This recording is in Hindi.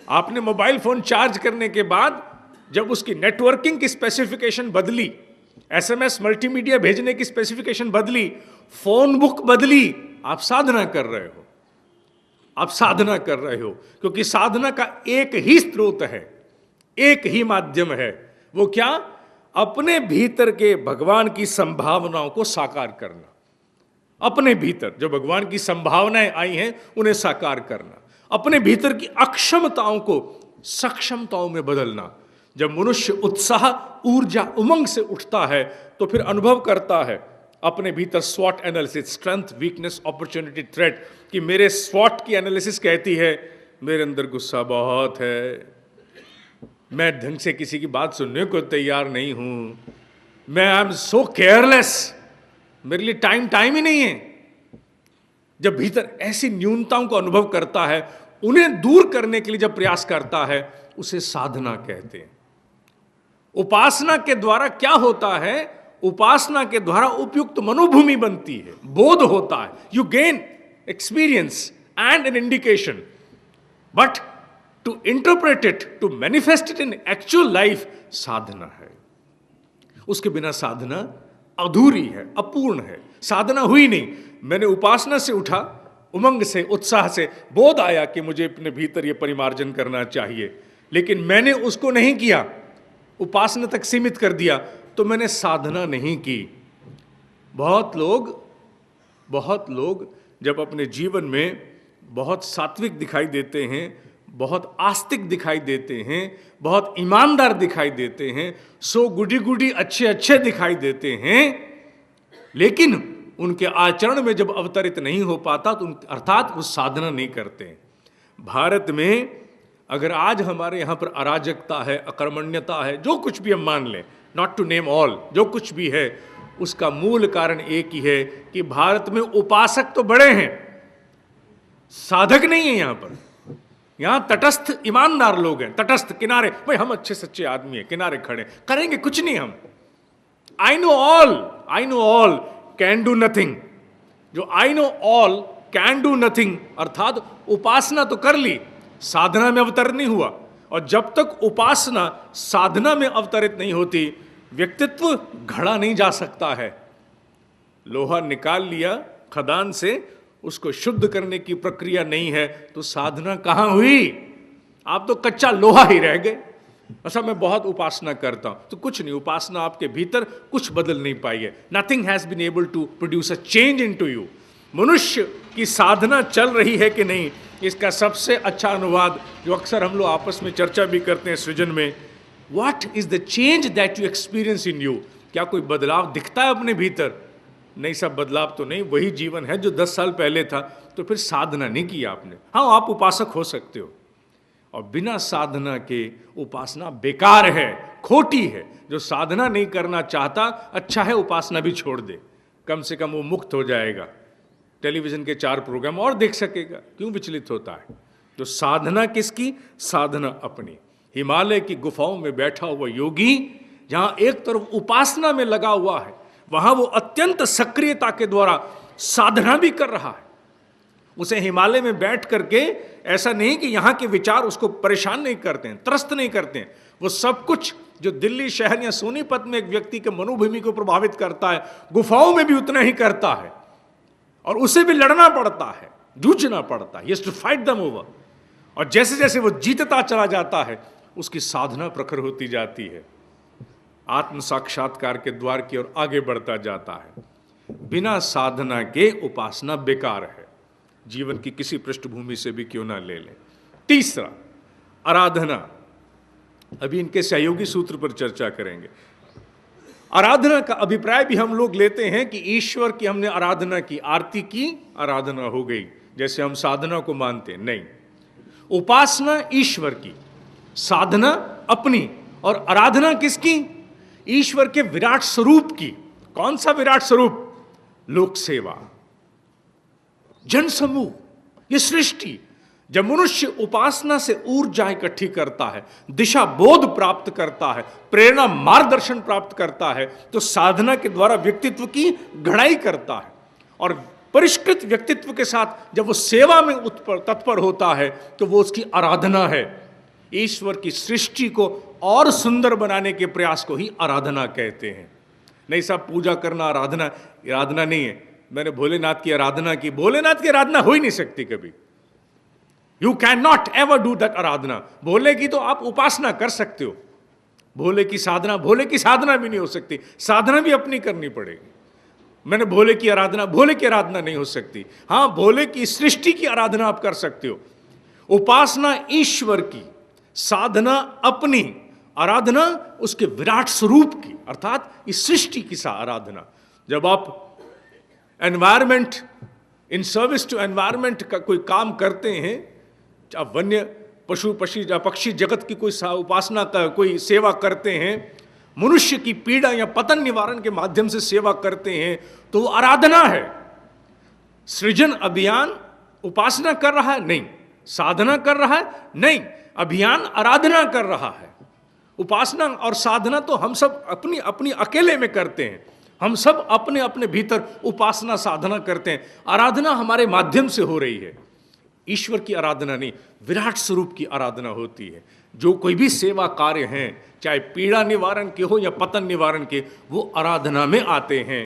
आपने मोबाइल फोन चार्ज करने के बाद जब उसकी नेटवर्किंग की स्पेसिफिकेशन बदली, एसएमएस मल्टीमीडिया भेजने की स्पेसिफिकेशन बदली, फोन बुक बदली, आप साधना कर रहे हो। आप साधना कर रहे हो, क्योंकि साधना का एक ही स्रोत है, एक ही माध्यम है। वो क्या? अपने भीतर के भगवान की संभावनाओं को साकार करना। अपने भीतर जो भगवान की संभावनाएं आई हैं उन्हें साकार करना, अपने भीतर की अक्षमताओं को सक्षमताओं में बदलना। जब मनुष्य उत्साह, ऊर्जा, उमंग से उठता है तो फिर अनुभव करता है अपने भीतर स्वॉट analysis, strength, weakness, opportunity, threat, कि मेरे स्वॉट की एनालिसिस कहती है मेरे अंदर गुस्सा बहुत है, मैं ढंग से किसी की बात सुनने को तैयार नहीं हूं, मैं आई एम सो केयरलेस, मेरे लिए टाइम ही नहीं है। जब भीतर ऐसी न्यूनताओं को अनुभव करता है, उन्हें दूर करने के लिए जब प्रयास करता है, उसे साधना कहते हैं। उपासना के द्वारा क्या होता है? उपासना के द्वारा उपयुक्त मनोभूमि बनती है, बोध होता है, you gain experience and an indication, but to interpret it, to manifest it in actual life, साधना है। उसके बिना साधना अधूरी है, अपूर्ण है, साधना हुई नहीं। मैंने उपासना से उठा, उमंग से, उत्साह से, बोध आया कि मुझे अपने भीतर ये परिमार्जन करना चाहिए, लेकिन मैंने उसको नहीं किया, उपासना तक सीमित कर दिया, तो मैंने साधना नहीं की। बहुत लोग जब अपने जीवन में बहुत सात्विक दिखाई देते हैं, बहुत आस्तिक दिखाई देते हैं, बहुत ईमानदार दिखाई देते हैं, सो गुडी गुडी अच्छे दिखाई देते हैं, लेकिन उनके आचरण में जब अवतरित नहीं हो पाता तो अर्थात वो साधना नहीं करते। भारत में अगर आज हमारे यहाँ पर अराजकता है, अकर्मण्यता है, जो कुछ भी हम मान लें, नॉट टू नेम ऑल, जो कुछ भी है, उसका मूल कारण एक ही है कि भारत में उपासक तो बड़े हैं, साधक नहीं है। यहाँ पर, यहाँ तटस्थ ईमानदार लोग हैं, तटस्थ किनारे, भाई हम अच्छे सच्चे आदमी हैं, किनारे खड़े, करेंगे कुछ नहीं हम, I know all can do nothing. जो I know all can do nothing अर्थात उपासना तो कर ली, साधना में अवतरित नहीं हुआ। और जब तक उपासना साधना में अवतरित नहीं होती, व्यक्तित्व घड़ा नहीं जा सकता है। लोहा निकाल लिया खदान से, उसको शुद्ध करने की प्रक्रिया नहीं है, तो साधना कहां हुई? आप तो कच्चा लोहा ही रह गए। अच्छा, मैं बहुत उपासना करता हूं, तो कुछ नहीं, उपासना आपके भीतर कुछ बदल नहीं पाई है। Nothing has been able to produce a change in to you. मनुष्य की साधना चल रही है कि नहीं, इसका सबसे अच्छा अनुवाद जो अक्सर हम लोग आपस में चर्चा भी करते हैं सृजन में, what is the change that you experience in you? क्या कोई बदलाव दिखता है अपने भीतर? नहीं, सब बदलाव तो नहीं, वही जीवन है जो 10 साल पहले था। तो फिर साधना नहीं की आपने। हाँ, आप उपासक हो सकते हो, और बिना साधना के उपासना बेकार है, खोटी है। जो साधना नहीं करना चाहता, अच्छा है उपासना भी छोड़ दे, कम से कम वो मुक्त हो जाएगा, टेलीविजन के 4 प्रोग्राम और देख सकेगा। क्यों विचलित होता है? तो साधना किसकी? साधना अपनी। हिमालय की गुफाओं में बैठा हुआ योगी जहां एक तरफ उपासना में लगा हुआ है, वहां वो अत्यंत सक्रियता के द्वारा साधना भी कर रहा है। उसे हिमालय में बैठ करके ऐसा नहीं कि यहां के विचार उसको परेशान नहीं करते हैं, त्रस्त नहीं करते हैं। वो सब कुछ जो दिल्ली शहर या सोनीपत में एक व्यक्ति के मनोभूमि को प्रभावित करता है, गुफाओं में भी उतना ही करता है, और उसे भी लड़ना पड़ता है, जूझना पड़ता है, टू फाइट देम ओवर। और जैसे जैसे वो जीतता चला जाता है, उसकी साधना प्रखर होती जाती है, आत्म साक्षात्कार के द्वार की ओर आगे बढ़ता जाता है। बिना साधना के उपासना बेकार है, जीवन की किसी पृष्ठभूमि से भी क्यों ना ले लें। तीसरा, आराधना। अभी इनके सहयोगी सूत्र पर चर्चा करेंगे। आराधना का अभिप्राय भी हम लोग लेते हैं कि ईश्वर की हमने आराधना की, आरती की, आराधना हो गई, जैसे हम साधना को मानते हैं। नहीं, उपासना ईश्वर की, साधना अपनी, और आराधना किसकी? ईश्वर के विराट स्वरूप की। कौन सा विराट स्वरूप? लोक सेवा, जनसमूह, ये सृष्टि। जब मनुष्य उपासना से ऊर्जा इकट्ठी करता है, दिशा बोध प्राप्त करता है, प्रेरणा मार्गदर्शन प्राप्त करता है, तो साधना के द्वारा व्यक्तित्व की घड़ाई करता है। और परिष्कृत व्यक्तित्व के साथ जब वो सेवा में तत्पर होता है, तो वो उसकी आराधना है। ईश्वर की सृष्टि को और सुंदर बनाने के प्रयास को ही आराधना कहते हैं। नहीं साहब, पूजा करना आराधना आराधना नहीं है। मैंने भोलेनाथ की आराधना की, भोलेनाथ की आराधना हो ही नहीं सकती कभी। You can not ever do that आराधना। भोले की तो आप उपासना कर सकते हो, भोले की साधना भी नहीं हो सकती, साधना भी अपनी करनी पड़ेगी। मैंने भोले की आराधना नहीं हो सकती। हाँ, भोले की सृष्टि की आराधना आप कर सकते हो। उपासना ईश्वर की, साधना अपनी, आराधना उसके विराट स्वरूप की, अर्थात इस सृष्टि की आराधना। जब आप environment, in service to environment का कोई काम करते हैं, आप वन्य पशु पक्षी जगत की कोई उपासना का कोई सेवा करते हैं, मनुष्य की पीड़ा या पतन निवारण के माध्यम से सेवा करते हैं, तो वो आराधना है। सृजन अभियान उपासना कर रहा है? नहीं। साधना कर रहा है? नहीं। अभियान आराधना कर रहा है। उपासना और साधना तो हम सब अपनी अपनी अकेले में करते हैं। हम सब अपने अपने भीतर उपासना साधना करते हैं, आराधना हमारे माध्यम से हो रही है। ईश्वर की आराधना नहीं, विराट स्वरूप की आराधना होती है। जो कोई भी सेवा कार्य हैं, चाहे पीड़ा निवारण के हो या पतन निवारण के, वो आराधना में आते हैं।